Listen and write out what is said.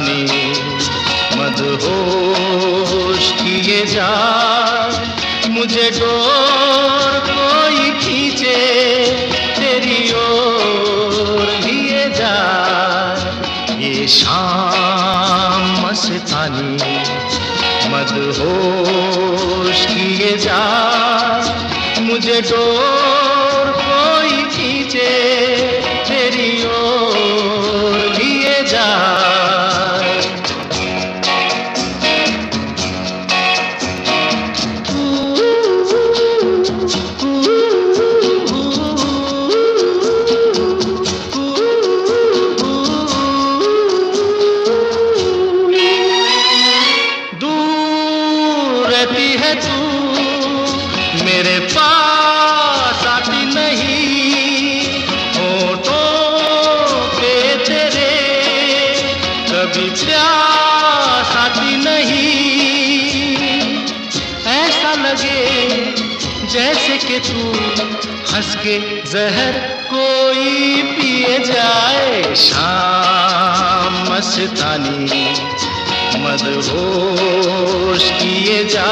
मस्तानी मदहोश किए जा, मुझे डोर कोई खींचे तेरी ओर लिए जा। ये शाम मस्तानी मदहोश किए जा, मुझे डोर कोई खींचे तेरी ओर लिए जा। दूर रहती है तू मेरे पास आती नहीं, होठों पे तेरे कभी प्यास आती नहीं। ऐसा लगे जैसे कि तू हंस के जहर कोई पिए जाए। शाम मस्तानी मदहोश किए जा।